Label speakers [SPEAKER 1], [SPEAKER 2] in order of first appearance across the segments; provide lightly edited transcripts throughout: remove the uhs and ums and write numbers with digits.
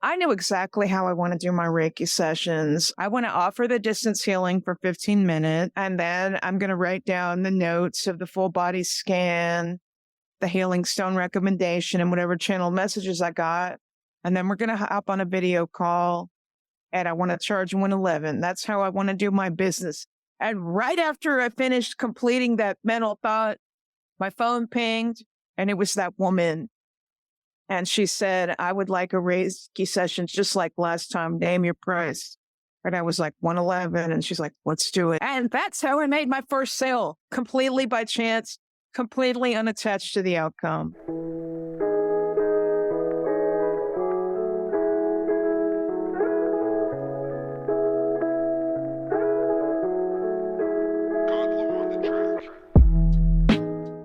[SPEAKER 1] I knew exactly how I want to do my Reiki sessions. I want to offer the distance healing for 15 minutes, and then I'm going to write down the notes of the full body scan, the healing stone recommendation, and whatever channel messages I got. And then we're going to hop on a video call, and I want to charge 111. That's how I want to do my business. And right after I finished completing that mental thought, my phone pinged, and it was that woman. And she said, I would like a Reiki session just like last time. Name your price. And I was like, 111. And she's like, let's do it. And that's how I made my first sale, completely by chance, completely unattached to the outcome.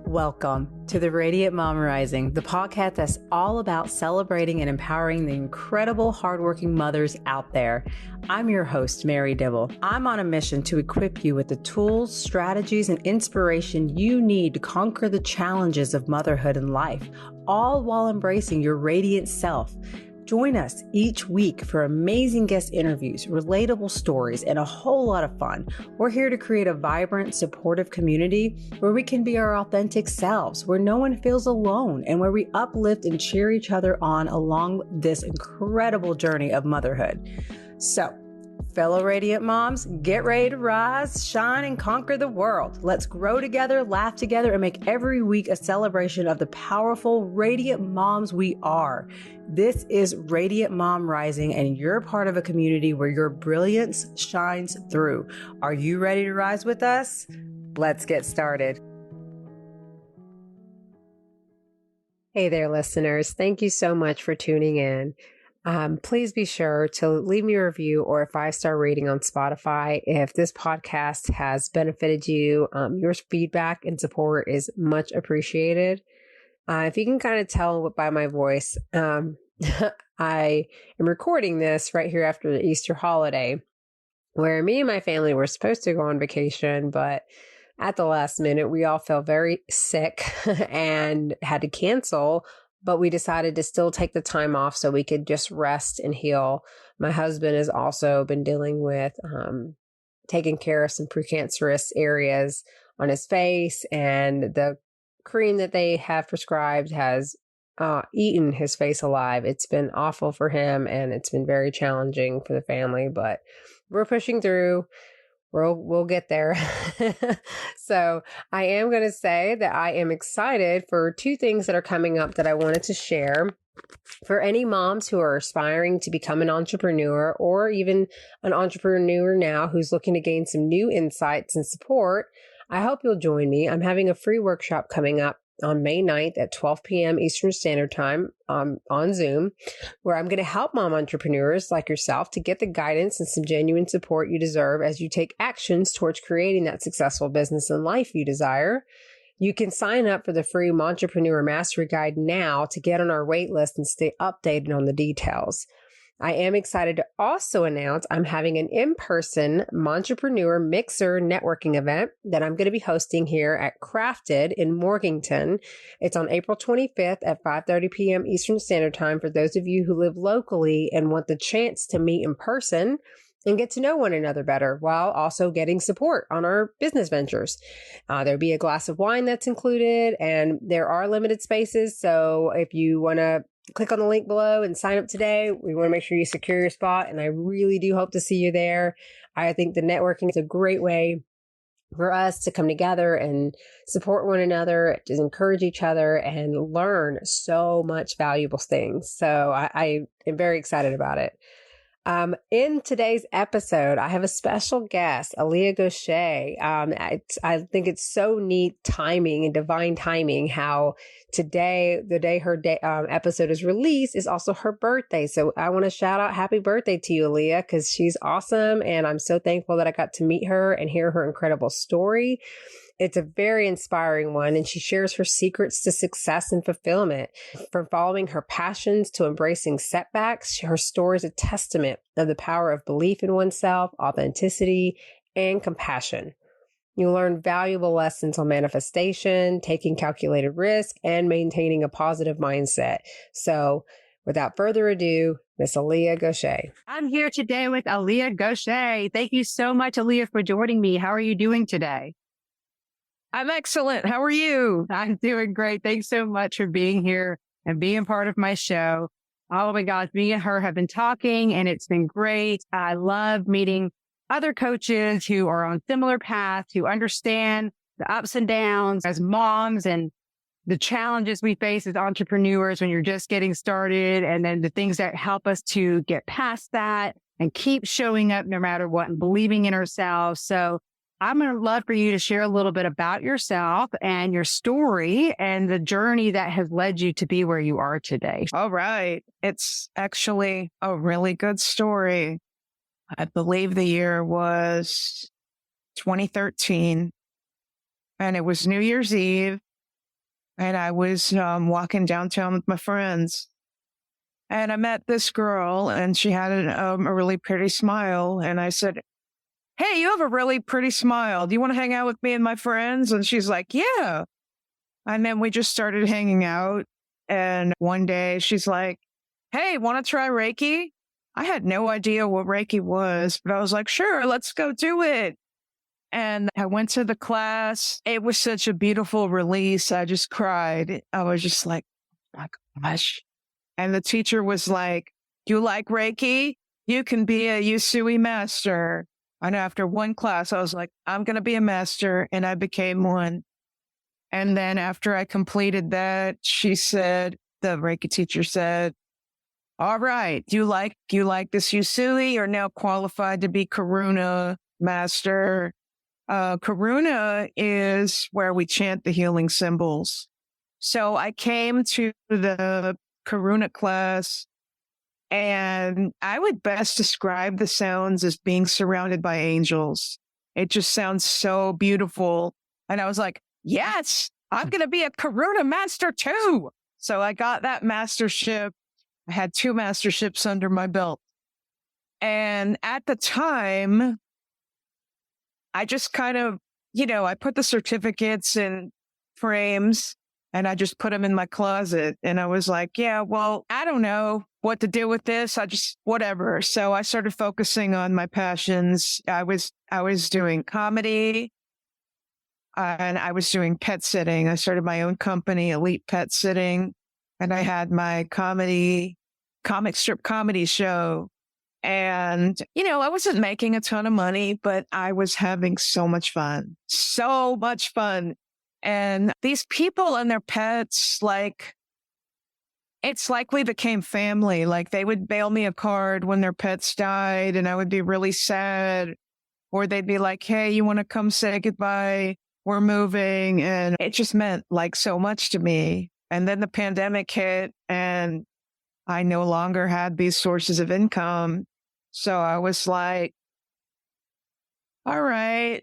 [SPEAKER 2] Welcome to the Radiant Mom Rising, the podcast that's all about celebrating and empowering the incredible hardworking mothers out there. I'm your host, Mary Dibble. I'm on a mission to equip you with the tools, strategies, and inspiration you need to conquer the challenges of motherhood and life, all while embracing your radiant self. Join us each week for amazing guest interviews, relatable stories, and a whole lot of fun. We're here to create a vibrant, supportive community where we can be our authentic selves, where no one feels alone, and where we uplift and cheer each other on along this incredible journey of motherhood. So, fellow Radiant Moms, get ready to rise, shine, and conquer the world. Let's grow together, laugh together, and make every week a celebration of the powerful, radiant moms we are. This is Radiant Mom Rising, and you're part of a community where your brilliance shines through. Are you ready to rise with us? Let's get started. Hey there, listeners. Thank you so much for tuning in. Please be sure to leave me a review or a 5-star rating on Spotify. If this podcast has benefited you, your feedback and support is much appreciated. If you can kind of tell by my voice, I am recording this right here after the Easter holiday, where me and my family were supposed to go on vacation, but at the last minute, we all felt very sick and had to cancel. But we decided to still take the time off so we could just rest and heal. My husband has also been dealing with taking care of some precancerous areas on his face, and the cream that they have prescribed has eaten his face alive. It's been awful for him, and it's been very challenging for the family, but we're pushing through. We'll get there. So I am going to say that I am excited for 2 things that are coming up that I wanted to share. For any moms who are aspiring to become an entrepreneur, or even an entrepreneur now who's looking to gain some new insights and support, I hope you'll join me. I'm having a free workshop coming up on May 9th at 12 p.m. Eastern Standard Time on Zoom, where I'm going to help mom entrepreneurs like yourself to get the guidance and some genuine support you deserve as you take actions towards creating that successful business and life you desire. You can sign up for the free Momtrepreneur Mastery Guide now to get on our wait list and stay updated on the details. I am excited to also announce I'm having an in-person Momtrepreneur Mixer networking event that I'm going to be hosting here at Crafted in Morganton. It's on April 25th at 5:30 p.m. Eastern Standard Time for those of you who live locally and want the chance to meet in person and get to know one another better while also getting support on our business ventures. There'll be a glass of wine that's included, and there are limited spaces. So if you want to click on the link below and sign up today, we want to make sure you secure your spot. And I really do hope to see you there. I think the networking is a great way for us to come together and support one another, to encourage each other and learn so much valuable things. So I am very excited about it. In today's episode, I have a special guest, Alia Ghosheh. I think it's so neat timing and divine timing how today, the day her episode is released, is also her birthday. So I want to shout out happy birthday to you, Alia, because she's awesome. And I'm so thankful that I got to meet her and hear her incredible story. It's a very inspiring one, and she shares her secrets to success and fulfillment. From following her passions to embracing setbacks, her story is a testament of the power of belief in oneself, authenticity, and compassion. You'll learn valuable lessons on manifestation, taking calculated risk, and maintaining a positive mindset. So Without further ado, Miss Alia Ghosheh.
[SPEAKER 3] I'm here today with Alia Ghosheh. Thank you so much, Alia, for joining me. How are you doing today?
[SPEAKER 1] I'm excellent. How are you?
[SPEAKER 3] I'm doing great. Thanks so much for being here and being part of my show. Oh my gosh, me and her have been talking and it's been great. I love meeting other coaches who are on similar paths, who understand the ups and downs as moms and the challenges we face as entrepreneurs when you're just getting started, and then the things that help us to get past that and keep showing up no matter what and believing in ourselves. So I'm going to love for you to share a little bit about yourself and your story and the journey that has led you to be where you are today.
[SPEAKER 1] All right. It's actually a really good story. I believe the year was 2013, and it was New Year's Eve. And I was walking downtown with my friends, and I met this girl, and she had a really pretty smile. And I said, "Hey, you have a really pretty smile. Do you want to hang out with me and my friends?" And she's like, "Yeah." And then we just started hanging out. And one day she's like, "Hey, want to try Reiki?" I had no idea what Reiki was, but I was like, "Sure, let's go do it." And I went to the class. It was such a beautiful release. I just cried. I was just like, "Oh my gosh." And the teacher was like, "You like Reiki? You can be a Usui master." And after one class, I was like, "I'm going to be a master." And I became one. And then after I completed that, the Reiki teacher said, "All right, you like this Usui? You're now qualified to be Karuna master." Karuna is where we chant the healing symbols. So I came to the Karuna class, and I would best describe the sounds as being surrounded by angels. It just sounds so beautiful. And I was like, yes, I'm going to be a Karuna master too. So I got that mastership. I had 2 masterships under my belt. And at the time, I just kind of, I put the certificates in frames and I just put them in my closet. And I was like, yeah, well, I don't know what to do with this. Whatever. So I started focusing on my passions. I was doing comedy and I was doing pet sitting. I started my own company, Elite Pet Sitting, and I had my comic strip comedy show. And, I wasn't making a ton of money, but I was having so much fun. And these people and their pets, it's like we became family. Like they would mail me a card when their pets died and I would be really sad. Or they'd be like, "Hey, you want to come say goodbye? We're moving." And it just meant like so much to me. And then the pandemic hit and I no longer had these sources of income. So I was like, all right,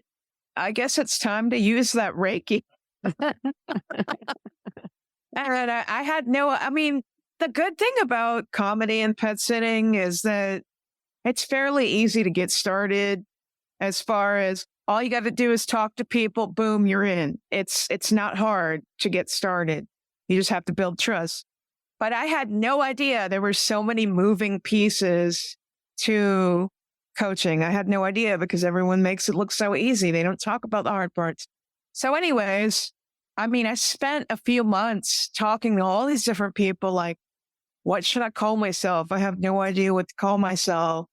[SPEAKER 1] I guess it's time to use that Reiki. And the good thing about comedy and pet sitting is that it's fairly easy to get started, as far as all you got to do is talk to people. Boom, you're in. It's not hard to get started. You just have to build trust. But I had no idea there were so many moving pieces to coaching. I had no idea because everyone makes it look so easy. They don't talk about the hard parts. So anyways, I spent a few months talking to all these different people, like, what should I call myself? I have no idea what to call myself.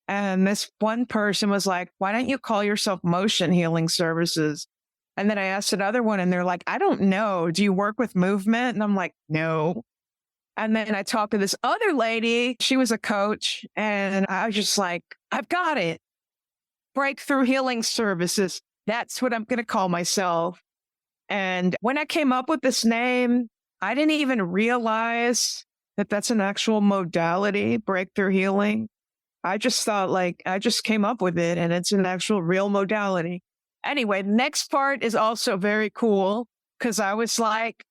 [SPEAKER 1] And this one person was like, "Why don't you call yourself Motion Healing Services?" And then I asked another one and they're like, "I don't know. Do you work with movement?" And I'm like, "No." And then I talked to this other lady. She was a coach. And I was just like, "I've got it. Breakthrough Healing Services. That's what I'm going to call myself." And when I came up with this name, I didn't even realize that that's an actual modality, breakthrough healing. I just thought I just came up with it and it's an actual real modality. Anyway, the next part is also very cool because I was like,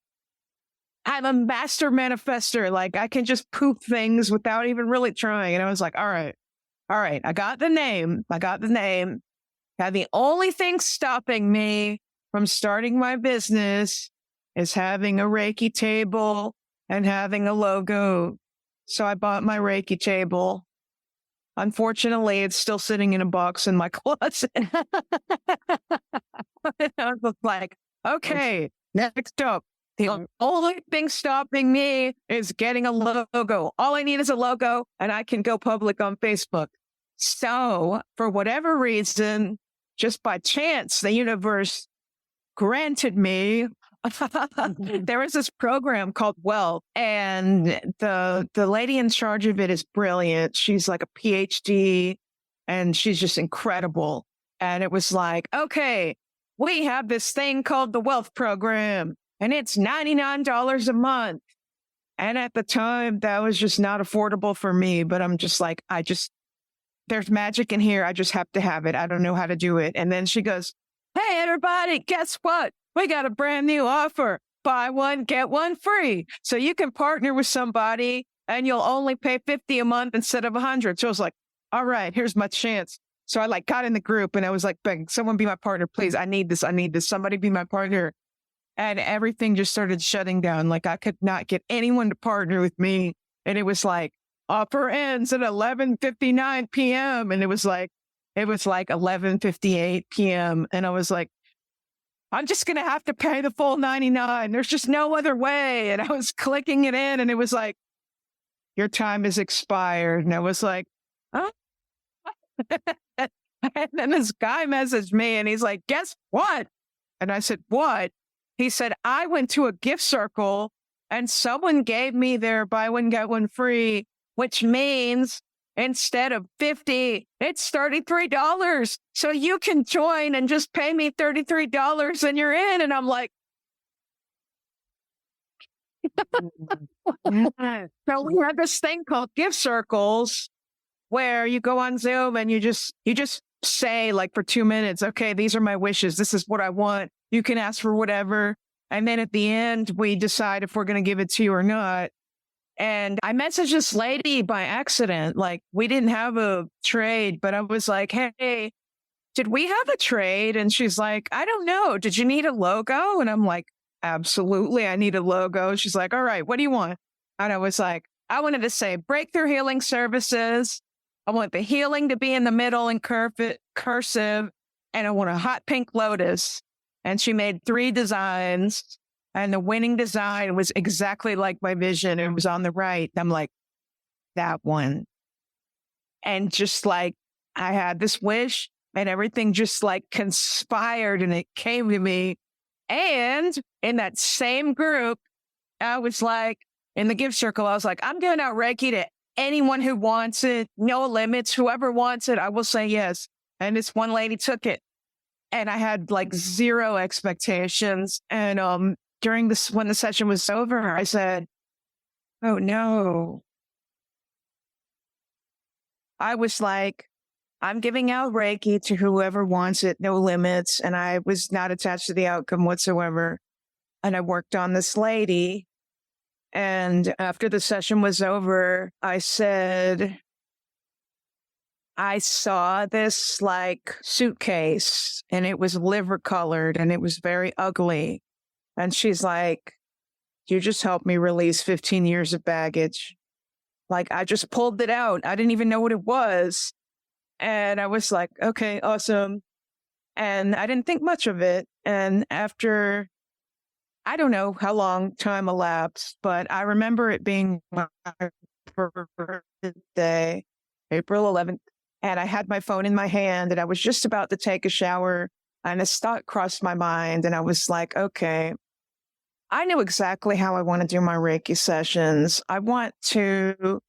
[SPEAKER 1] I'm a master manifester. Like I can just poof things without even really trying. And I was like, all right, I got the name. Now the only thing stopping me from starting my business is having a Reiki table and having a logo. So I bought my Reiki table. Unfortunately, it's still sitting in a box in my closet. I was like, okay, next up. The only thing stopping me is getting a logo. All I need is a logo and I can go public on Facebook. So for whatever reason, just by chance, the universe granted me there was this program called Wealth, and the lady in charge of it is brilliant. She's like a PhD and she's just incredible. And it was like, okay, we have this thing called the Wealth Program and it's $99 a month. And at the time that was just not affordable for me, but I'm just like, there's magic in here. I just have to have it. I don't know how to do it. And then she goes, hey, everybody, guess what? We got a brand new offer. Buy one, get one free. So you can partner with somebody and you'll only pay $50 a month instead of $100. So I was like, all right, here's my chance. So I got in the group and I was like, begging, someone be my partner, please. I need this. Somebody be my partner. And everything just started shutting down. Like I could not get anyone to partner with me. And it was like, offer ends at 11:59 p.m. And it was like 11:58 p.m. And I was like, I'm just going to have to pay the full 99. There's just no other way. And I was clicking it in and it was like, your time is expired. And I was like, huh? And then this guy messaged me and he's like, guess what? And I said, what? He said, I went to a gift circle and someone gave me their buy one, get one free, which means instead of $50, it's $33. So you can join and just pay me $33 and you're in. And I'm like, so we have this thing called gift circles where you go on Zoom and you just say like for 2 minutes, okay, these are my wishes. This is what I want. You can ask for whatever. And then at the end, we decide if we're going to give it to you or not. And I messaged this lady by accident. Like we didn't have a trade, but I was like, hey, did we have a trade? And she's like, I don't know. Did you need a logo? And I'm like, absolutely. I need a logo. She's like, all right, what do you want? And I was like, I wanted to say Breakthrough Healing Services. I want the healing to be in the middle in cursive. And I want a hot pink lotus. And she made 3 designs. And the winning design was exactly like my vision. It was on the right. I'm like, that one. And just like, I had this wish and everything just like conspired and it came to me. And in that same group, I was like, in the gift circle, I was like, I'm giving out Reiki to anyone who wants it. No limits. Whoever wants it, I will say yes. And this one lady took it. And I had like 0 expectations. And, during this, when the session was over, I said, oh no. I was like, I'm giving out Reiki to whoever wants it, no limits. And I was not attached to the outcome whatsoever. And I worked on this lady. And after the session was over, I said, I saw this like suitcase and it was liver colored and it was very ugly. And she's like, you just helped me release 15 years of baggage. Like, I just pulled it out. I didn't even know what it was. And I was like, okay, awesome. And I didn't think much of it. And after, I don't know how long time elapsed, but I remember it being my birthday, April 11th. And I had my phone in my hand and I was just about to take a shower. And a thought crossed my mind. And I was like, okay, I know exactly how I want to do my Reiki sessions. I want to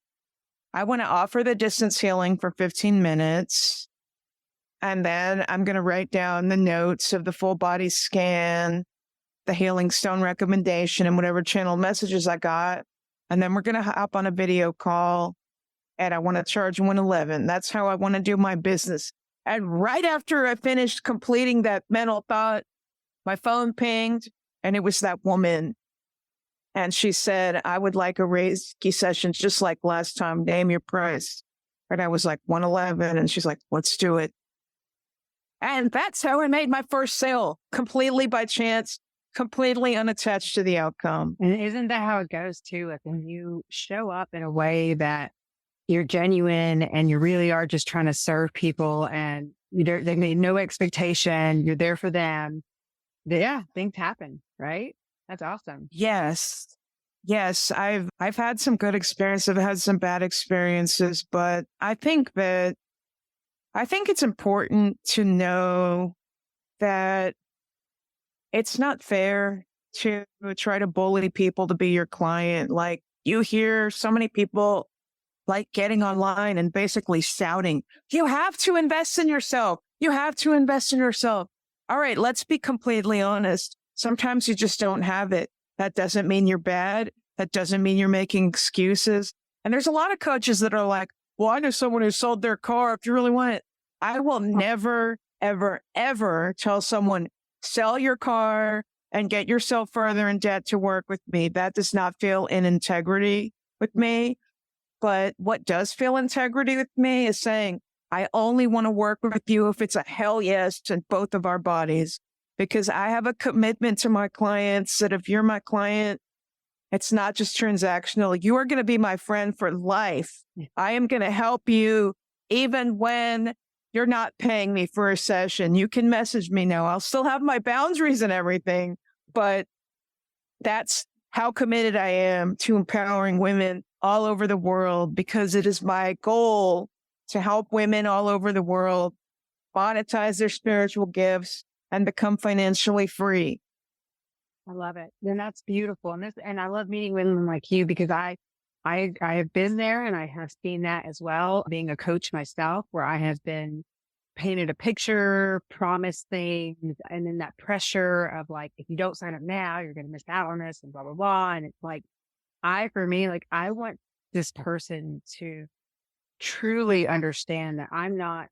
[SPEAKER 1] offer the distance healing for 15 minutes. And then I'm going to write down the notes of the full body scan, the healing stone recommendation, and whatever channel messages I got. And then we're going to hop on a video call and I want to charge 111. That's how I want to do my business. And right after I finished completing that mental thought, my phone pinged. And it was that woman. And she said, I would like a Reiki session just like last time. Name your price. And I was like, 111. And she's like, let's do it. And that's how I made my first sale, completely by chance, completely unattached to the outcome.
[SPEAKER 3] And isn't that how it goes too? Like when you show up in a way that you're genuine and you really are just trying to serve people and they need no expectation, you're there for them. Yeah, things happen, right? That's awesome.
[SPEAKER 1] Yes. Yes, I've had some good experiences, I've had some bad experiences, but I think it's important to know that it's not fair to try to bully people to be your client. Like you hear so many people like getting online and basically shouting, you have to invest in yourself. You have to invest in yourself. All right, let's be completely honest. Sometimes you just don't have it. That doesn't mean you're bad. That doesn't mean you're making excuses. And there's a lot of coaches that are like, well, I know someone who sold their car if you really want it. I will never, ever, ever tell someone, sell your car and get yourself further in debt to work with me. That does not feel in integrity with me. But what does feel integrity with me is saying, I only want to work with you if it's a hell yes to both of our bodies, because I have a commitment to my clients that if you're my client, it's not just transactional. You are going to be my friend for life. I am going to help you even when you're not paying me for a session. You can message me now. I'll still have my boundaries and everything, but that's how committed I am to empowering women all over the world, because it is my goal to help women all over the world monetize their spiritual gifts and become financially free.
[SPEAKER 3] I love it. And that's beautiful. And I love meeting women like you because I have been there and I have seen that as well, being a coach myself, where I have been painted a picture, promised things, and then that pressure of like, if you don't sign up now, you're going to miss out on this and blah, blah, blah. And it's like, I want this person to truly understand that I'm not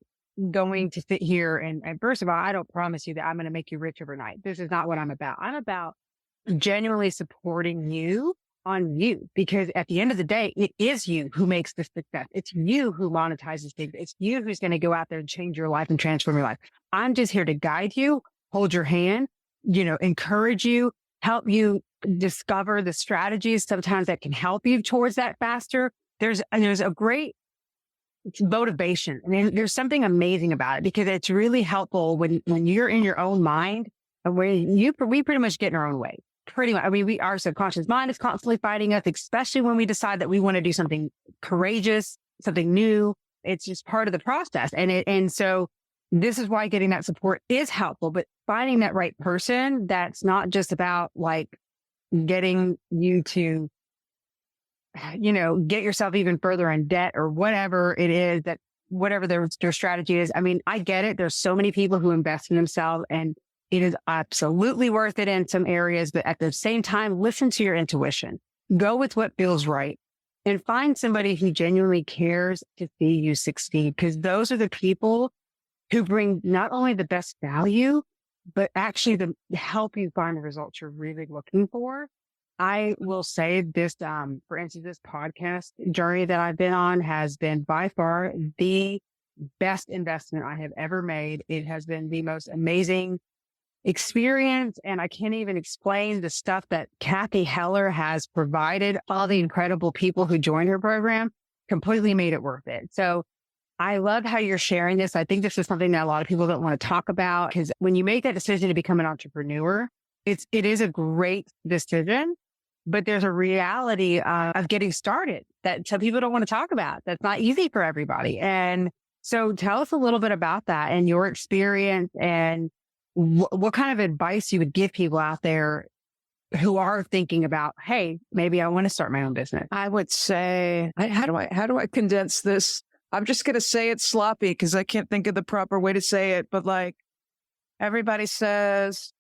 [SPEAKER 3] going to sit here and first of all, I don't promise you that I'm going to make you rich overnight. This is not what I'm about. I'm about genuinely supporting you on you, because at the end of the day, it is you who makes the success. It's you who monetizes things. It's you who's going to go out there and change your life and transform your life. I'm just here to guide you, hold your hand, encourage you, help you discover the strategies sometimes that can help you towards that faster. There's a great motivation. I mean, there's something amazing about it because it's really helpful when you're in your own mind and we pretty much get in our own way. Pretty much. I mean, our subconscious mind is constantly fighting us, especially when we decide that we want to do something courageous, something new. It's just part of the process. And so this is why getting that support is helpful, but finding that right person that's not just about like getting you to, get yourself even further in debt or whatever it is that whatever their strategy is. I mean, I get it. There's so many people who invest in themselves and it is absolutely worth it in some areas, but at the same time, listen to your intuition, go with what feels right and find somebody who genuinely cares to see you succeed. Because those are the people who bring not only the best value, but actually to help you find the results you're really looking for. I will say this, for instance, this podcast journey that I've been on has been by far the best investment I have ever made. It has been the most amazing experience. And I can't even explain the stuff that Kathy Heller has provided. All the incredible people who joined her program completely made it worth it. So I love how you're sharing this. I think this is something that a lot of people don't want to talk about, because when you make that decision to become an entrepreneur, it is a great decision, but there's a reality of getting started that some people don't want to talk about. That's not easy for everybody. And so tell us a little bit about that and your experience and what kind of advice you would give people out there who are thinking about, hey, maybe I want to start my own business.
[SPEAKER 1] I would say, how do I condense this? I'm just going to say it sloppy because I can't think of the proper way to say it. But like everybody says,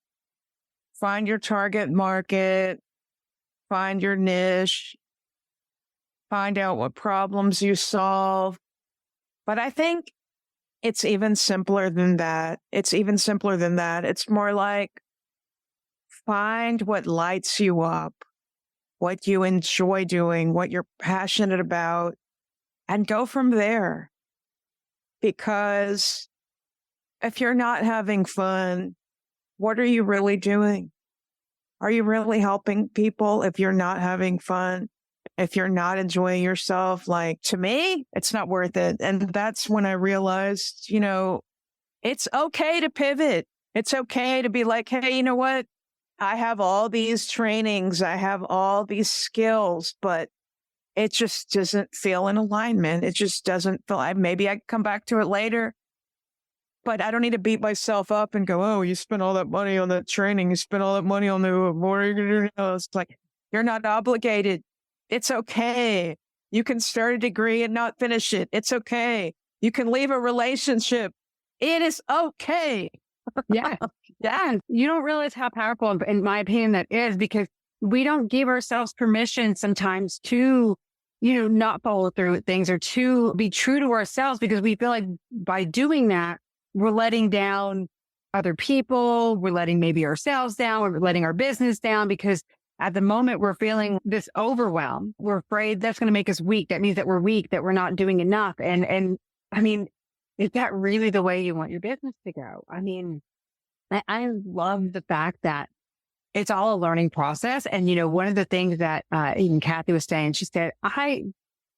[SPEAKER 1] find your target market, find your niche, find out what problems you solve. But I think it's even simpler than that. It's more like find what lights you up, what you enjoy doing, what you're passionate about, and go from there. Because if you're not having fun, what are you really doing? Are you really helping people if you're not having fun? If you're not enjoying yourself? Like, to me, it's not worth it. And that's when I realized, it's okay to pivot. It's okay to be like, hey, you know what? I have all these trainings. I have all these skills, but it just doesn't feel in alignment. It just doesn't feel, maybe I can come back to it later, but I don't need to beat myself up and go, oh, you spent all that money on that training. You spent all that money on what are you going to do? It's like, you're not obligated. It's okay. You can start a degree and not finish it. It's okay. You can leave a relationship. It is okay.
[SPEAKER 3] Yeah. Yeah. You don't realize how powerful, in my opinion, that is, because we don't give ourselves permission sometimes to, not follow through with things or to be true to ourselves, because we feel like by doing that, we're letting down other people. We're letting maybe ourselves down. We're letting our business down, because at the moment we're feeling this overwhelm. We're afraid that's going to make us weak. That means that we're weak, that we're not doing enough. And I mean, is that really the way you want your business to go? I mean, I love the fact that it's all a learning process. And, one of the things that even Kathy was saying, she said, I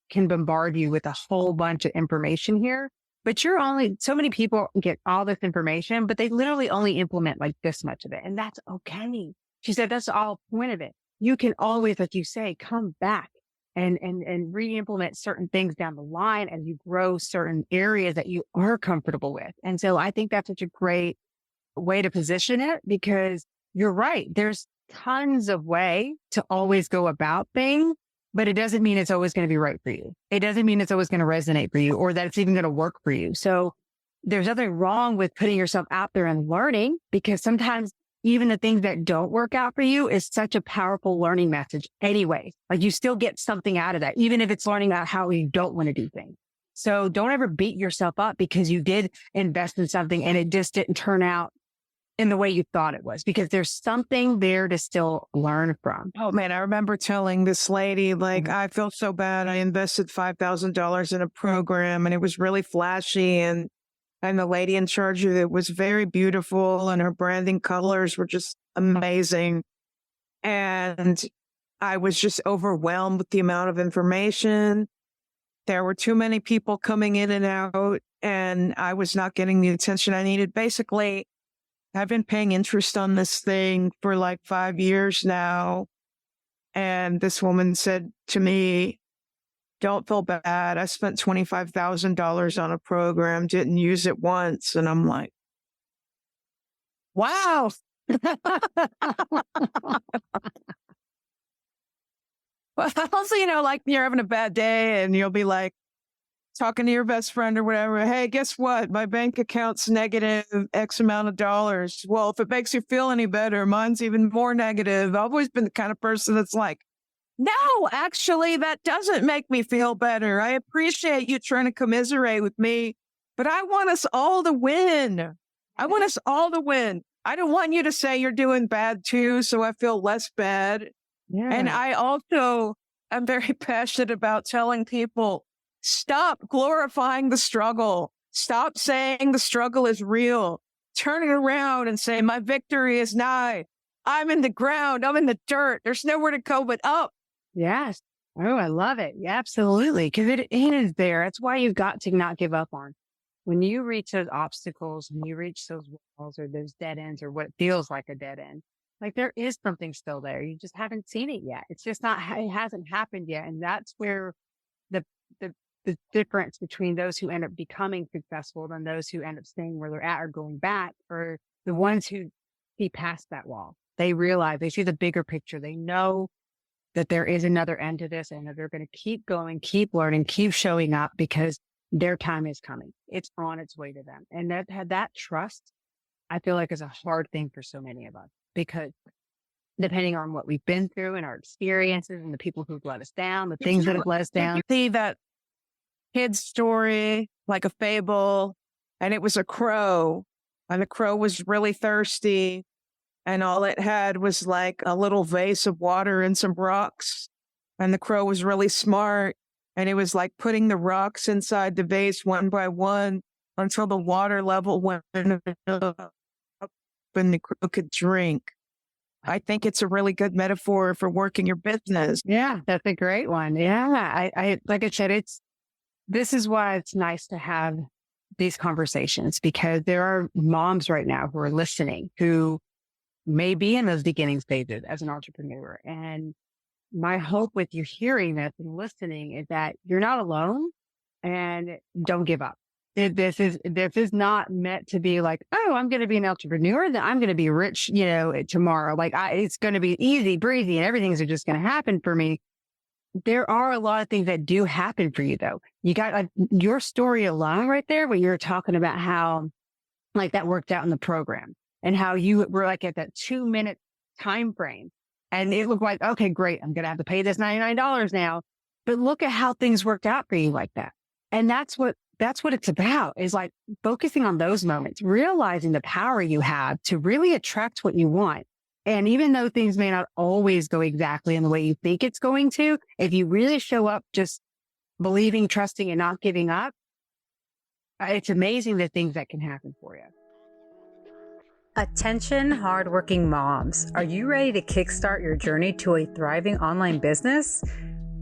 [SPEAKER 3] can bombard you with a whole bunch of information here, but so many people get all this information, but they literally only implement like this much of it. And that's okay. She said, that's all point of it. You can always, like you say, come back and re-implement certain things down the line as you grow certain areas that you are comfortable with. And so I think that's such a great way to position it, because you're right. There's tons of way to always go about things, but it doesn't mean it's always going to be right for you. It doesn't mean it's always going to resonate for you, or that it's even going to work for you. So there's nothing wrong with putting yourself out there and learning, because sometimes even the things that don't work out for you is such a powerful learning message anyway. Like, you still get something out of that, even if it's learning about how you don't want to do things. So don't ever beat yourself up because you did invest in something and it just didn't turn out in the way you thought it was, because there's something there to still learn from.
[SPEAKER 1] Oh man, I remember telling this lady, like, I feel so bad. I invested $5,000 in a program and it was really flashy, and the lady in charge of it was very beautiful and her branding colors were just amazing. And I was just overwhelmed with the amount of information. There were too many people coming in and out, and I was not getting the attention I needed. Basically, I've been paying interest on this thing for like 5 years now. And this woman said to me, don't feel bad. I spent $25,000 on a program, didn't use it once. And I'm like, wow. Well, also, like, you're having a bad day and you'll be like, talking to your best friend or whatever. Hey, guess what? My bank account's negative X amount of dollars. Well, if it makes you feel any better, mine's even more negative. I've always been the kind of person that's like, no, actually, that doesn't make me feel better. I appreciate you trying to commiserate with me, but I want us all to win. I want us all to win. I don't want you to say you're doing bad too, so I feel less bad. Yeah. And I also am very passionate about telling people, stop glorifying the struggle. Stop saying the struggle is real. Turn it around and say, my victory is nigh. I'm in the ground. I'm in the dirt. There's nowhere to go but up.
[SPEAKER 3] Yes. Oh, I love it. Yeah, absolutely. Because it is there. That's why you've got to not give up on. When you reach those obstacles, when you reach those walls or those dead ends or what feels like a dead end, like, there is something still there. You just haven't seen it yet. It's just not, it hasn't happened yet. And that's where the difference between those who end up becoming successful than those who end up staying where they're at or going back, or the ones who see past that wall. They realize, they see the bigger picture. They know that there is another end to this, and that they're going to keep going, keep learning, keep showing up, because their time is coming. It's on its way to them. And that trust, I feel like, is a hard thing for so many of us, because depending on what we've been through and our experiences and the people who've let us down, the things that have let us down.
[SPEAKER 1] See that kid's story, like a fable, and it was a crow, and the crow was really thirsty, and all it had was like a little vase of water and some rocks, and the crow was really smart, and it was like putting the rocks inside the vase one by one until the water level went up and the crow could drink. I think it's a really good metaphor for working your business.
[SPEAKER 3] Yeah, that's a great one. Yeah. I like I said, this is why it's nice to have these conversations, because there are moms right now who are listening who may be in those beginning stages as an entrepreneur. And my hope with you hearing this and listening is that you're not alone, and don't give up. This is not meant to be like, oh, I'm going to be an entrepreneur, then I'm going to be rich, tomorrow. Like it's going to be easy breezy and everything's just going to happen for me. There are a lot of things that do happen for you though. You got your story alone right there, where you're talking about how like that worked out in the program and how you were like at that 2-minute time frame. And it looked like, okay, great. I'm going to have to pay this $99 now. But look at how things worked out for you like that. And that's what it's about, is like focusing on those moments, realizing the power you have to really attract what you want. And even though things may not always go exactly in the way you think it's going to, if you really show up just believing, trusting, and not giving up, it's amazing the things that can happen for you.
[SPEAKER 2] Attention, hardworking moms. Are you ready to kickstart your journey to a thriving online business?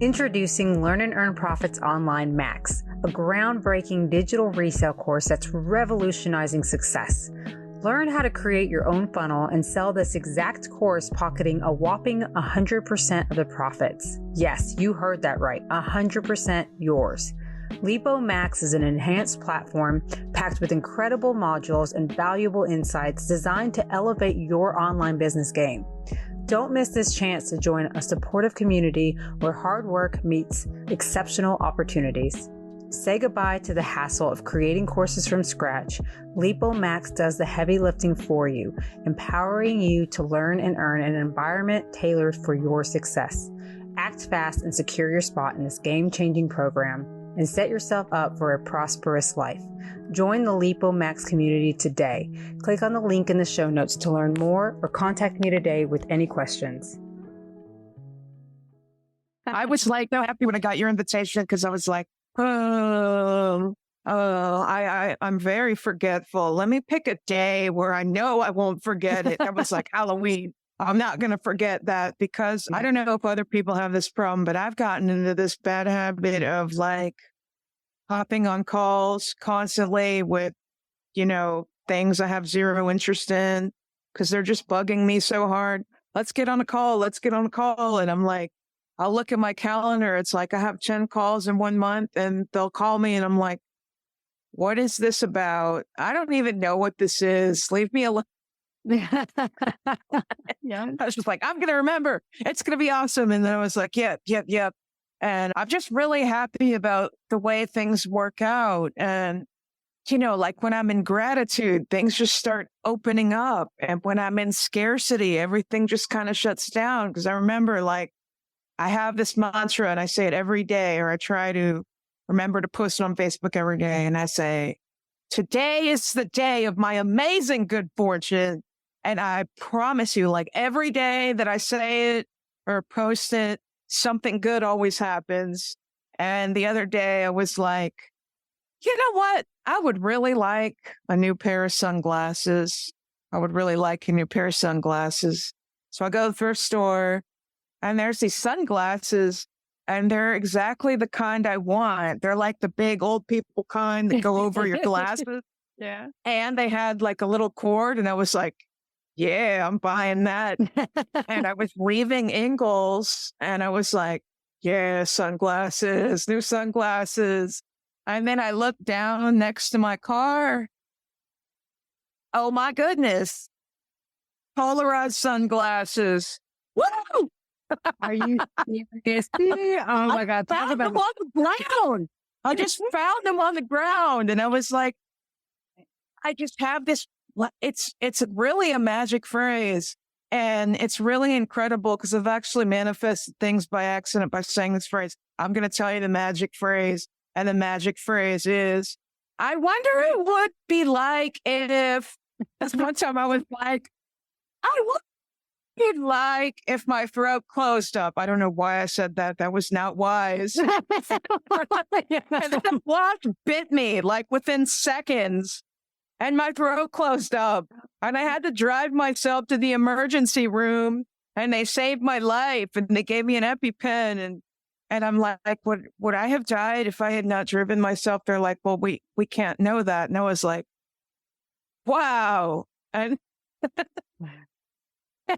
[SPEAKER 2] Introducing Learn and Earn Profits Online Max, a groundbreaking digital resale course that's revolutionizing success. Learn how to create your own funnel and sell this exact course, pocketing a whopping 100% of the profits. Yes, you heard that right, 100% yours. Lipo Max is an enhanced platform packed with incredible modules and valuable insights designed to elevate your online business game. Don't miss this chance to join a supportive community where hard work meets exceptional opportunities. Say goodbye to the hassle of creating courses from scratch. Lipo Max does the heavy lifting for you, empowering you to learn and earn in an environment tailored for your success. Act fast and secure your spot in this game-changing program, and set yourself up for a prosperous life. Join the Lipo Max community today. Click on the link in the show notes to learn more, or contact me today with any questions.
[SPEAKER 1] I was like so happy when I got your invitation, because I was like, I'm very forgetful. Let me pick a day where I know I won't forget it. That was like Halloween. I'm not going to forget that, because I don't know if other people have this problem, but I've gotten into this bad habit of like hopping on calls constantly with, things I have zero interest in, because they're just bugging me so hard. Let's get on a call. Let's get on a call. And I'm like, I'll look at my calendar. It's like I have 10 calls in 1 month, and they'll call me and I'm like, what is this about? I don't even know what this is. Leave me alone.
[SPEAKER 3] Yeah.
[SPEAKER 1] I was just like, I'm going to remember. It's going to be awesome. And then I was like, yep. And I'm just really happy about the way things work out. And, like when I'm in gratitude, things just start opening up. And when I'm in scarcity, everything just kind of shuts down. Because I remember, like, I have this mantra and I say it every day, or I try to remember to post it on Facebook every day. And I say, today is the day of my amazing good fortune. And I promise you, like every day that I say it or post it, something good always happens. And the other day I was like, you know what? I would really like a new pair of sunglasses. So I go to the thrift store, and there's these sunglasses, and they're exactly the kind I want. They're like the big old people kind that go over your glasses.
[SPEAKER 3] Yeah.
[SPEAKER 1] And they had like a little cord, and I was like, yeah, I'm buying that. And I was leaving Ingles, and I was like, yeah, sunglasses, new sunglasses. And then I looked down next to my car. Oh my goodness. Polarized sunglasses. Woo!
[SPEAKER 3] Are you serious? Oh my God.
[SPEAKER 1] I found them on the ground. I just found them on the ground. And I was like, I just have this. It's really a magic phrase. And it's really incredible, because I've actually manifested things by accident by saying this phrase. I'm going to tell you the magic phrase. And the magic phrase is, I wonder it would be like if, one time I was like, I wonder it'd like if my throat closed up. I don't know why I said that. That was not wise. And then the wasp bit me like within seconds. and my throat closed up. And I had to drive myself to the emergency room, and they saved my life, and they gave me an EpiPen. And I'm like, would I have died if I had not driven myself? They're like, well, we can't know that. And I was like, wow. And,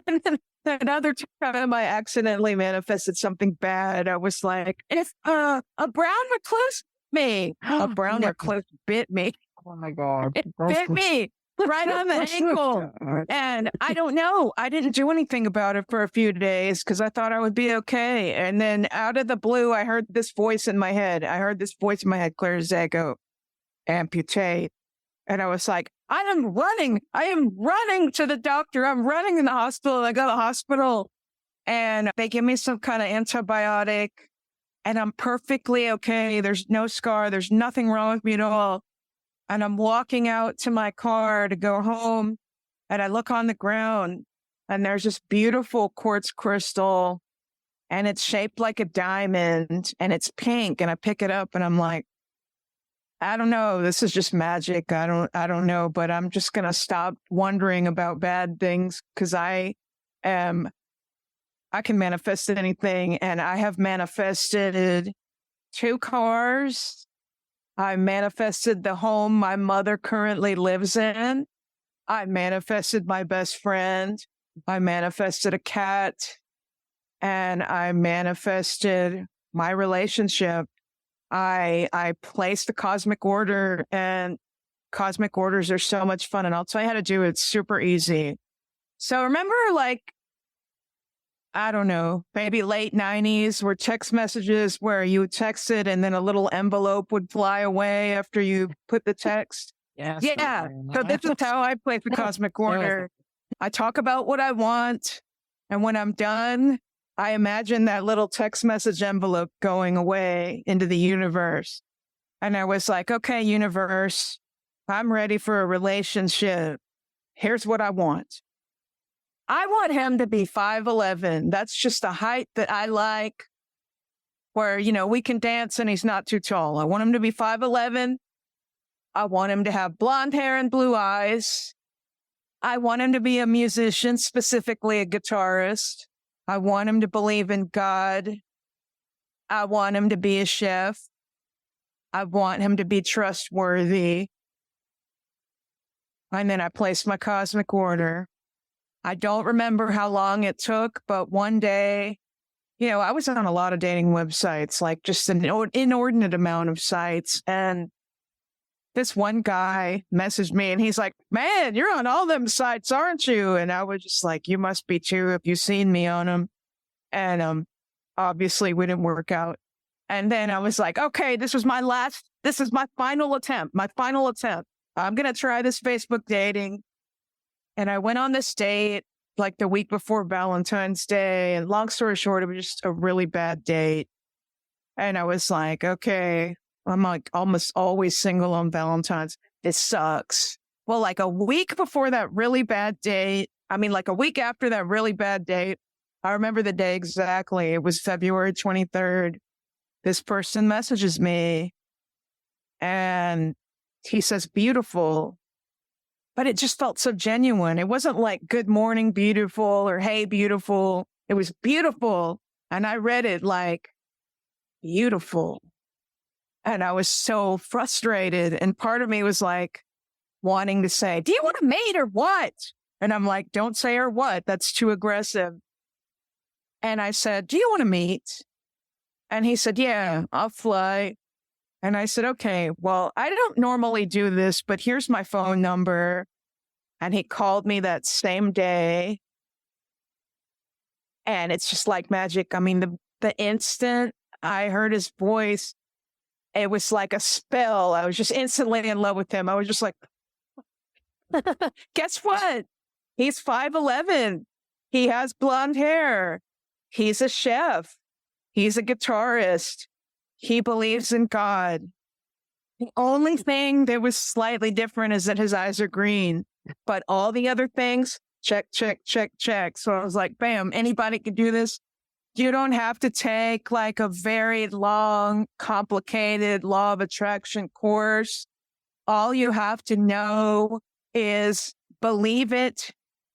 [SPEAKER 1] and then another time I accidentally manifested something bad. I was like, if a brown recluse me, a brown recluse bit me.
[SPEAKER 3] Oh my God.
[SPEAKER 1] It bit me right on the ankle. And I don't know. I didn't do anything about it for a few days because I thought I would be okay. And then out of the blue, I heard this voice in my head. Clear as day, go, amputate. And I was like, I am running to the doctor. I'm running in the hospital. I go to the hospital and they give me some kind of antibiotic and I'm perfectly okay. There's no scar. There's nothing wrong with me at all. And I'm walking out to my car to go home and I look on the ground and there's this beautiful quartz crystal and it's shaped like a diamond and it's pink. And I pick it up and I'm like, I don't know. This is just magic. I don't know, but I'm just going to stop wondering about bad things because I can manifest anything. And I have manifested 2 cars. I manifested the home my mother currently lives in. I manifested my best friend. I manifested a cat and I manifested my relationship. I placed the cosmic order and cosmic orders are so much fun. And I'll tell you how to do it. It's super easy. So remember I don't know, maybe late 90s were text messages where you would text it and then a little envelope would fly away after you put the text.
[SPEAKER 3] Yes.
[SPEAKER 1] Yeah. So this is how I play the cosmic order. I talk about what I want. And when I'm done, I imagine that little text message envelope going away into the universe. And I was like, okay, universe, I'm ready for a relationship. Here's what I want. I want him to be 5'11". That's just the height that I like where, we can dance and he's not too tall. I want him to be 5'11". I want him to have blonde hair and blue eyes. I want him to be a musician, specifically a guitarist. I want him to believe in God. I want him to be a chef. I want him to be trustworthy. And then I placed my cosmic order. I don't remember how long it took, but one day, I was on a lot of dating websites, like just an inordinate amount of sites. And this one guy messaged me and he's like, man, you're on all them sites, aren't you? And I was just like, you must be too. Have you seen me on them? And obviously we didn't work out. And then I was like, okay, this is my final attempt. I'm going to try this Facebook dating. And I went on this date like the week before Valentine's Day. And long story short, it was just a really bad date. And I was like, okay, I'm like almost always single on Valentine's. This sucks. Well, like a week before that really bad date, like a week after that really bad date, I remember the day exactly. It was February 23rd. This person messages me and he says, beautiful. But it just felt so genuine. It wasn't like good morning, beautiful or hey, beautiful. It was beautiful. And I read it like beautiful. And I was so frustrated. And part of me was like wanting to say, do you want to mate or what? And I'm like, don't say or what. That's too aggressive. And I said, do you want to meet? And he said, yeah, I'll fly. And I said, okay, well, I don't normally do this, but here's my phone number. And he called me that same day. And it's just like magic. The instant I heard his voice, it was like a spell. I was just instantly in love with him. I was just like, guess what? He's 5'11". He has blonde hair. He's a chef. He's a guitarist. He believes in God. The only thing that was slightly different is that his eyes are green, but all the other things, check, check, check, check. So I was like, bam, anybody can do this. You don't have to take like a very long, complicated law of attraction course. all you have to know is believe it,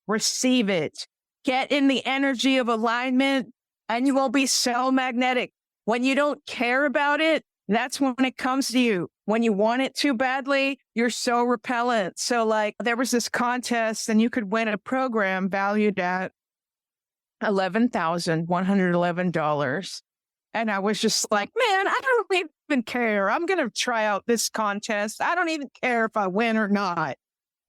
[SPEAKER 1] receive it, get in the energy of alignment, and you will be so magnetic. When you don't care about it, that's when it comes to you. When you want it too badly, you're so repellent. So like there was this contest and you could win a program valued at $11,111. And I was just like, man, I don't even care. I'm going to try out this contest. I don't even care if I win or not.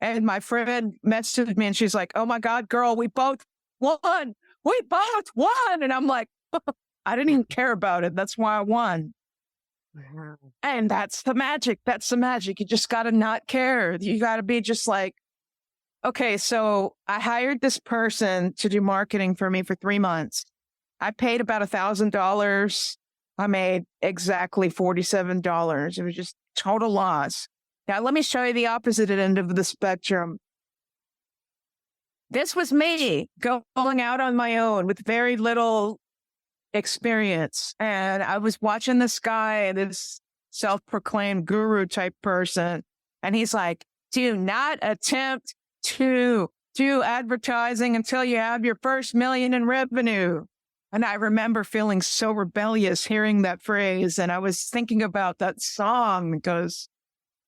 [SPEAKER 1] And my friend messaged me and she's like, oh my God, girl, we both won. We both won. And I'm like, I didn't even care about it. That's why I won.
[SPEAKER 3] Wow.
[SPEAKER 1] And that's the magic. That's the magic. You just got to not care. You got to be just like, okay, so I hired this person to do marketing for me for 3 months. I paid about $1,000. I made exactly $47. It was just total loss. Now, let me show you the opposite end of the spectrum. This was me going out on my own with very little experience. And I was watching this guy, this self-proclaimed guru type person. And he's like, do not attempt to do advertising until you have your first million in revenue. And I remember feeling so rebellious hearing that phrase. And I was thinking about that song that goes,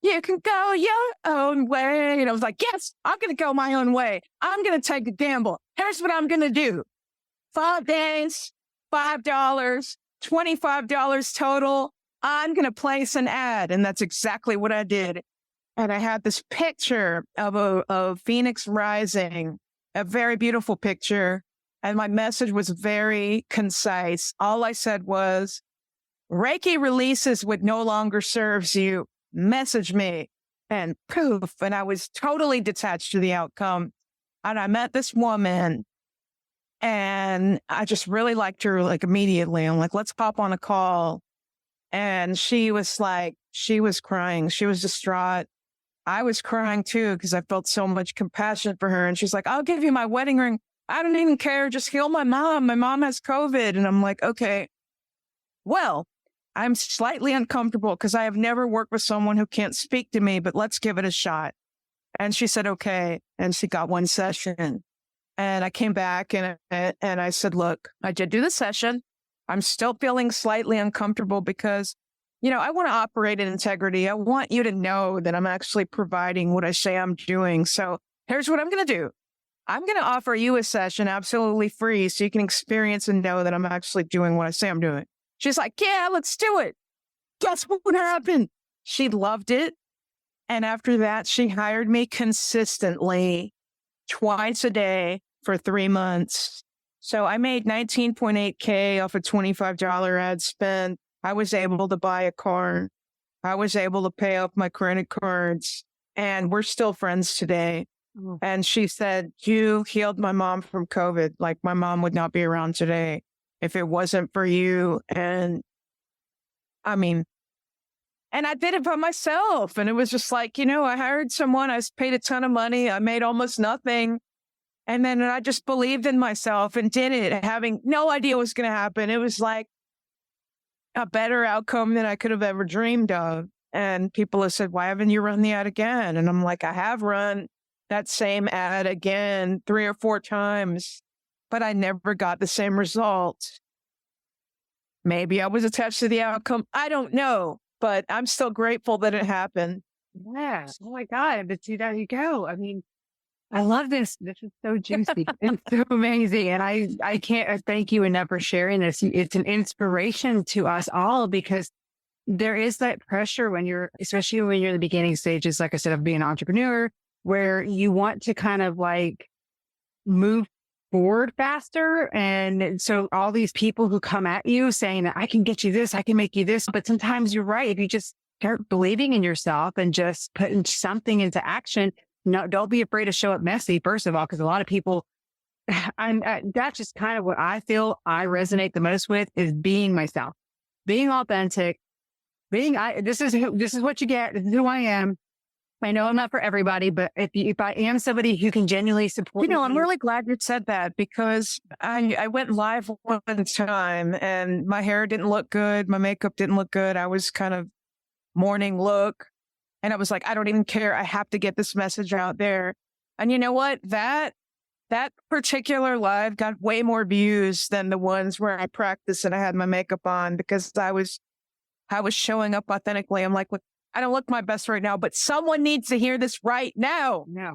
[SPEAKER 1] you can go your own way. And I was like, yes, I'm going to go my own way. I'm going to take a gamble. Here's what I'm going to do. 5 days, $5, $25 total. I'm going to place an ad. And that's exactly what I did. And I had this picture of Phoenix rising, a very beautiful picture. And my message was very concise. All I said was, Reiki releases what no longer serves you. Message me. And poof. And I was totally detached to the outcome. And I met this woman and I just really liked her like immediately. I'm like, let's pop on a call. And she was crying. She was distraught. I was crying too because I felt so much compassion for her. And she's like, I'll give you my wedding ring. I don't even care. Just heal my mom. My mom has COVID. And I'm like, okay, well, I'm slightly uncomfortable because I have never worked with someone who can't speak to me, but let's give it a shot. And she said, okay. And she got 1 session. And I came back and I said, look, I did do the session. I'm still feeling slightly uncomfortable because, you know, I want to operate in integrity. I want you to know that I'm actually providing what I say I'm doing. So here's what I'm going to do. I'm going to offer you a session absolutely free so you can experience and know that I'm actually doing what I say I'm doing. She's like, yeah, let's do it. Guess what happened? She loved it. And after that, she hired me consistently twice a day for 3 months. So I made $19.8K off a $25 ad spend. I was able to buy a car. I was able to pay off my credit cards. And we're still friends today. And she said, you healed my mom from COVID. Like my mom would not be around today if it wasn't for you. And I mean, and I did it by myself. And it was just like, you know, I hired someone, I paid a ton of money. I made almost nothing. And then I just believed in myself and did it, having no idea what was going to happen. It was like a better outcome than I could have ever dreamed of. And people have said, why haven't you run the ad again? And I'm like, I have run that same ad again 3 or 4 times, but I never got the same result. Maybe I was attached to the outcome. I don't know, but I'm still grateful that it happened.
[SPEAKER 3] Yeah. Oh my God. But see, there you go. I mean, I love this. This is so juicy. It's so amazing. And I can't thank you enough for sharing this. It's an inspiration to us all because there is that pressure when you're, especially when you're in the beginning stages, like I said, of being an entrepreneur, where you want to kind of like move forward faster. And so all these people who come at you saying, I can get you this, I can make you this. But sometimes you're right. If you just start believing in yourself and just putting something into action, no, don't be afraid to show up messy, first of all, because a lot of people, that's just kind of what I feel I resonate the most with is being myself, being authentic, this is what you get. This is who I am. I know I'm not for everybody, but if I am somebody who can genuinely support,
[SPEAKER 1] you know, I'm really glad you said that because I went live one time and my hair didn't look good. My makeup didn't look good. I was kind of morning look. And I was like, I don't even care. I have to get this message out there. And you know what? That particular live got way more views than the ones where I practiced and I had my makeup on, because I was showing up authentically. I'm like, look, I don't look my best right now, but someone needs to hear this right now.
[SPEAKER 3] No.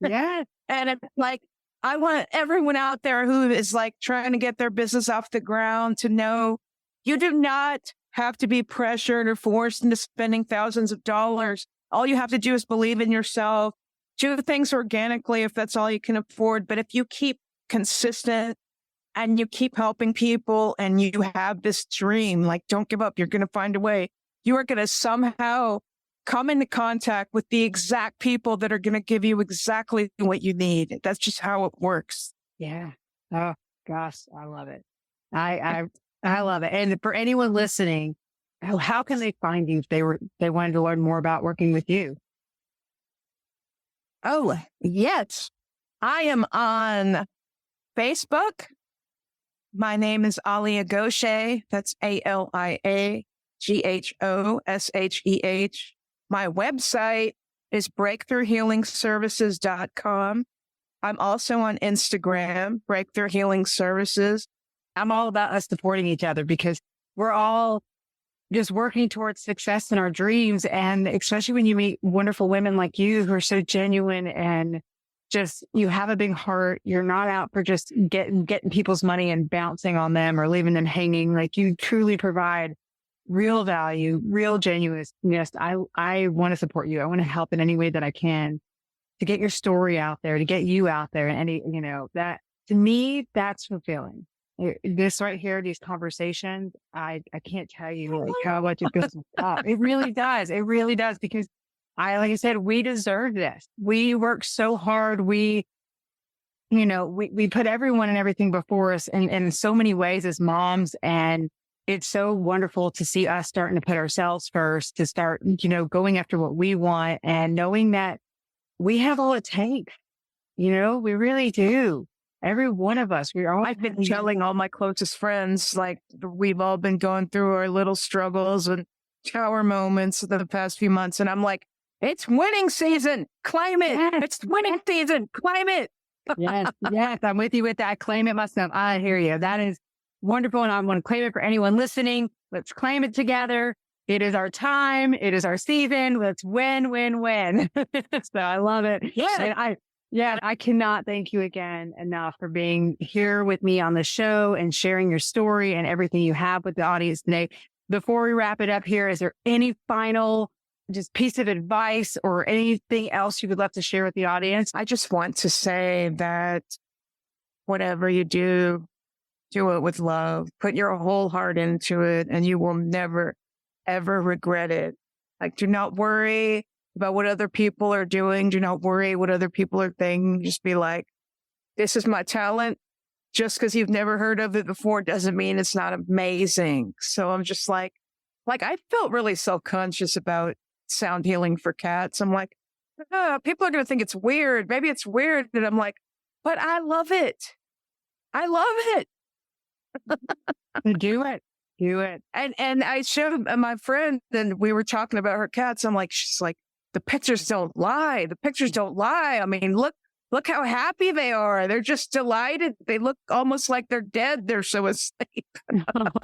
[SPEAKER 3] Yeah.
[SPEAKER 1] And it's like, I want everyone out there who is like trying to get their business off the ground to know you do not have to be pressured or forced into spending thousands of dollars. All you have to do is believe in yourself, do things organically if that's all you can afford. But if you keep consistent and you keep helping people and you have this dream, like, don't give up. You're going to find a way. You are going to somehow come into contact with the exact people that are going to give you exactly what you need. That's just how it works.
[SPEAKER 3] Yeah. Oh gosh, I love it. I love it. And for anyone listening, how can they find you if they wanted to learn more about working with you?
[SPEAKER 1] Oh, yes. I am on Facebook. My name is Alia Ghosheh. That's AliaGhosheh. My website is breakthroughhealingservices.com. I'm also on Instagram, Breakthrough Healing Services.
[SPEAKER 3] I'm all about us supporting each other because we're all just working towards success in our dreams. And especially when you meet wonderful women like you who are so genuine and just, you have a big heart. You're not out for just getting people's money and bouncing on them or leaving them hanging. Like, you truly provide real value, real genuineness. I want to support you. I want to help in any way that I can to get your story out there, to get you out there. And that, to me, that's fulfilling. This right here, these conversations, I can't tell you like how much it feels up. It really does. It really does. Because like I said, we deserve this. We work so hard. We put everyone and everything before us in so many ways as moms. And it's so wonderful to see us starting to put ourselves first, to start, going after what we want and knowing that we have all it takes. We really do. Every one of us,
[SPEAKER 1] I've been telling all my closest friends, like, we've all been going through our little struggles and tower moments the past few months. And I'm like, it's winning season. Claim it.
[SPEAKER 3] Yes.
[SPEAKER 1] It's winning season. Claim it.
[SPEAKER 3] Yes. I'm with you with that. I claim it myself. I hear you. That is wonderful. And I want to claim it for anyone listening. Let's claim it together. It is our time. It is our season. Let's win. So I love it.
[SPEAKER 1] Yeah.
[SPEAKER 3] I cannot thank you again enough for being here with me on the show and sharing your story and everything you have with the audience today. Before we wrap it up here, is there any final just piece of advice or anything else you would love to share with the audience?
[SPEAKER 1] I just want to say that whatever you do it with love. Put your whole heart into it and you will never, ever regret it. Like, do not worry about what other people are doing. Do not worry what other people are thinking. Just be like, this is my talent. Just because you've never heard of it before doesn't mean it's not amazing. So I'm just like I felt really self-conscious about sound healing for cats. I'm like, people are going to think it's weird. Maybe it's weird. And I'm like, but I love it. I love it.
[SPEAKER 3] Do it.
[SPEAKER 1] And I showed my friend, and we were talking about her cats. I'm like, she's like, the pictures don't lie. The pictures don't lie. I mean, look how happy they are. They're just delighted. They look almost like they're dead. They're so asleep.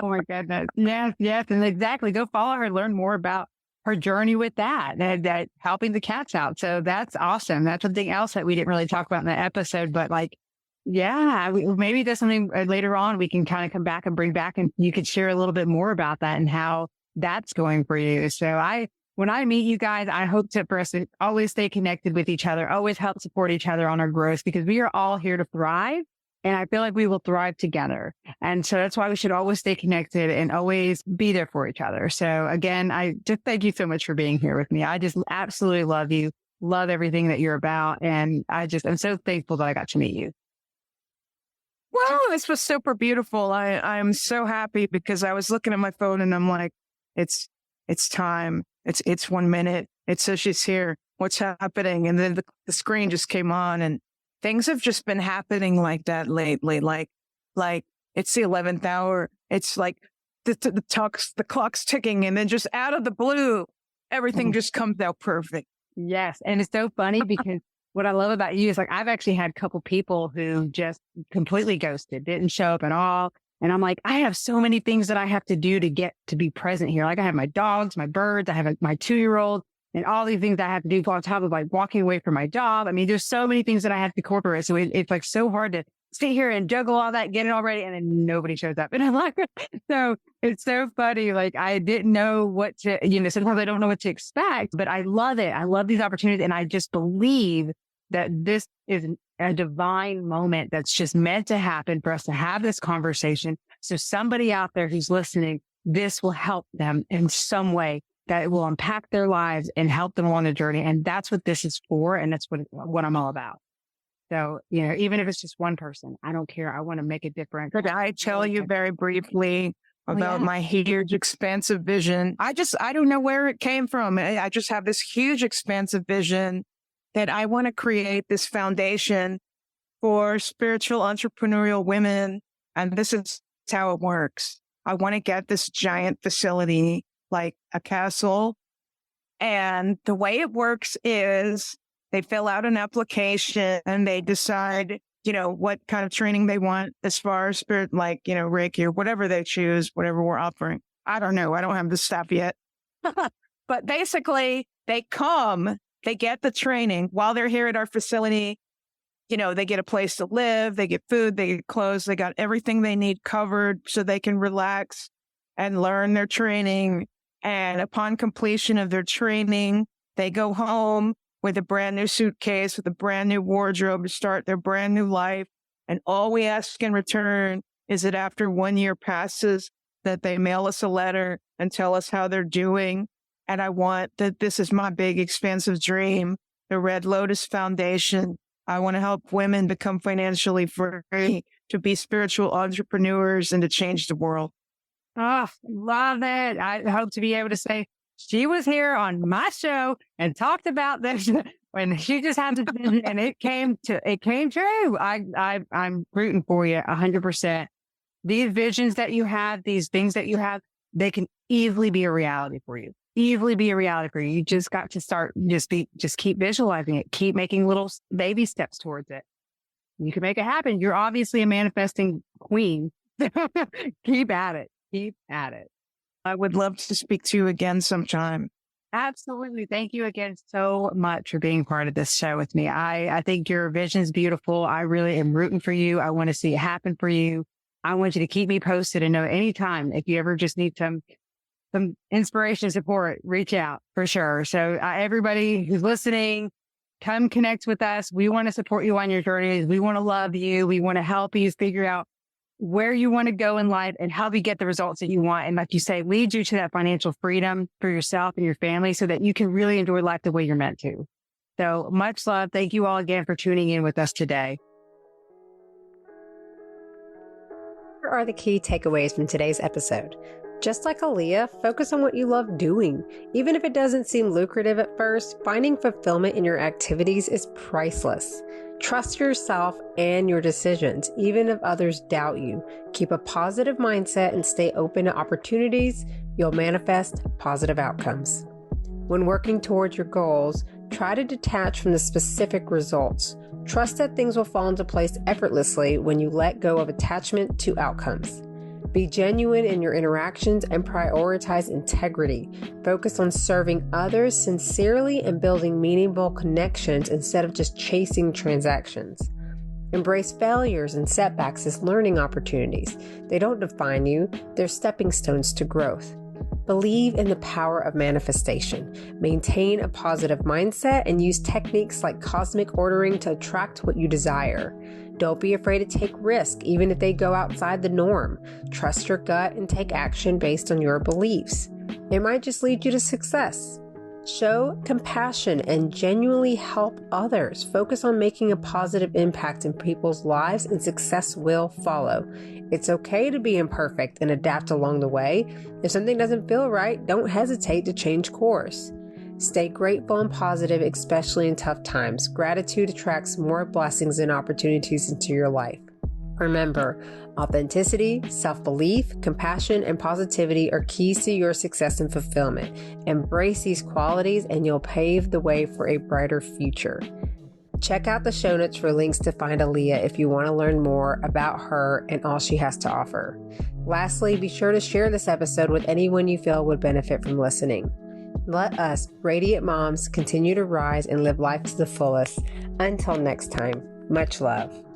[SPEAKER 3] Oh my goodness. Yes. And exactly. Go follow her, learn more about her journey with that helping the cats out. So that's awesome. That's something else that we didn't really talk about in the episode, but maybe there's something later on we can kind of come back and bring back, and you could share a little bit more about that and how that's going for you. So when I meet you guys, I hope for us to always stay connected with each other, always help support each other on our growth, because we are all here to thrive. And I feel like we will thrive together. And so that's why we should always stay connected and always be there for each other. So again, I just thank you so much for being here with me. I just absolutely love you, love everything that you're about. And I'm so thankful that I got to meet you.
[SPEAKER 1] Well, this was super beautiful. I'm so happy because I was looking at my phone and I'm like, it's time. It's 1 minute. It says she's here. What's happening? And then the screen just came on, and things have just been happening like that lately. Like it's the 11th hour. It's like the clock's ticking, and then just out of the blue, everything just comes out perfect.
[SPEAKER 3] Yes. And it's so funny because what I love about you is like, I've actually had a couple people who just completely ghosted, didn't show up at all. And I'm like, I have so many things that I have to do to get to be present here. Like I have my dogs, my birds, I have my 2-year-old and all these things that I have to do on top of like walking away from my job. I mean, there's so many things that I have to incorporate. So it's like so hard to sit here and juggle all that, get it all ready, and then nobody shows up. And I'm like, so it's so funny. Like I didn't know what to, sometimes I don't know what to expect, but I love it. I love these opportunities. And I just believe that this is a divine moment that's just meant to happen for us to have this conversation. So somebody out there who's listening, this will help them in some way, that it will unpack their lives and help them along the journey. And that's what this is for. And that's what I'm all about. So, even if it's just one person, I don't care. I want to make a difference.
[SPEAKER 1] Could I tell you very briefly about my huge, expansive vision? I don't know where it came from. I just have this huge, expansive vision that I want to create this foundation for spiritual entrepreneurial women. And this is how it works. I want to get this giant facility, like a castle. And the way it works is they fill out an application and they decide, what kind of training they want as far as spirit, like, Reiki or whatever they choose, whatever we're offering. I don't know. I don't have the stuff yet. But basically, they get the training while they're here at our facility. They get a place to live, they get food, they get clothes, they got everything they need covered so they can relax and learn their training. And upon completion of their training, they go home with a brand new suitcase, with a brand new wardrobe to start their brand new life. And all we ask in return is that after 1 year passes, that they mail us a letter and tell us how they're doing. And I want that. This is my big, expansive dream, the Red Lotus Foundation. I want to help women become financially free, to be spiritual entrepreneurs, and to change the world.
[SPEAKER 3] Oh, love it. I hope to be able to say, she was here on my show and talked about this when she just had to, and it came true. I'm rooting for you 100%. These visions that you have, these things that you have, they can easily be a reality for you. You just got to start, just keep visualizing it. Keep making little baby steps towards it. You can make it happen. You're obviously a manifesting queen. Keep at it.
[SPEAKER 1] I would love to speak to you again sometime.
[SPEAKER 3] Absolutely. Thank you again so much for being part of this show with me. I think your vision is beautiful. I really am rooting for you. I want to see it happen for you. I want you to keep me posted and know anytime if you ever just need some inspiration and support, reach out for sure. So everybody who's listening, come connect with us. We want to support you on your journeys. We want to love you. We want to help you figure out where you want to go in life and help you get the results that you want. And like you say, lead you to that financial freedom for yourself and your family so that you can really enjoy life the way you're meant to. So much love. Thank you all again for tuning in with us today.
[SPEAKER 2] Here are the key takeaways from today's episode. Just like Alia, focus on what you love doing. Even if it doesn't seem lucrative at first, finding fulfillment in your activities is priceless. Trust yourself and your decisions, even if others doubt you. Keep a positive mindset and stay open to opportunities. You'll manifest positive outcomes. When working towards your goals, try to detach from the specific results. Trust that things will fall into place effortlessly when you let go of attachment to outcomes. Be genuine in your interactions and prioritize integrity. Focus on serving others sincerely and building meaningful connections instead of just chasing transactions. Embrace failures and setbacks as learning opportunities. They don't define you, they're stepping stones to growth. Believe in the power of manifestation. Maintain a positive mindset and use techniques like cosmic ordering to attract what you desire. Don't be afraid to take risks, even if they go outside the norm. Trust your gut and take action based on your beliefs. It might just lead you to success. Show compassion and genuinely help others. Focus on making a positive impact in people's lives and success will follow. It's okay to be imperfect and adapt along the way. If something doesn't feel right, don't hesitate to change course. Stay grateful and positive, especially in tough times. Gratitude attracts more blessings and opportunities into your life. Remember, authenticity, self-belief, compassion, and positivity are keys to your success and fulfillment. Embrace these qualities and you'll pave the way for a brighter future. Check out the show notes for links to find Alia if you want to learn more about her and all she has to offer. Lastly, be sure to share this episode with anyone you feel would benefit from listening. Let us, Radiant Moms, continue to rise and live life to the fullest. Until next time, much love.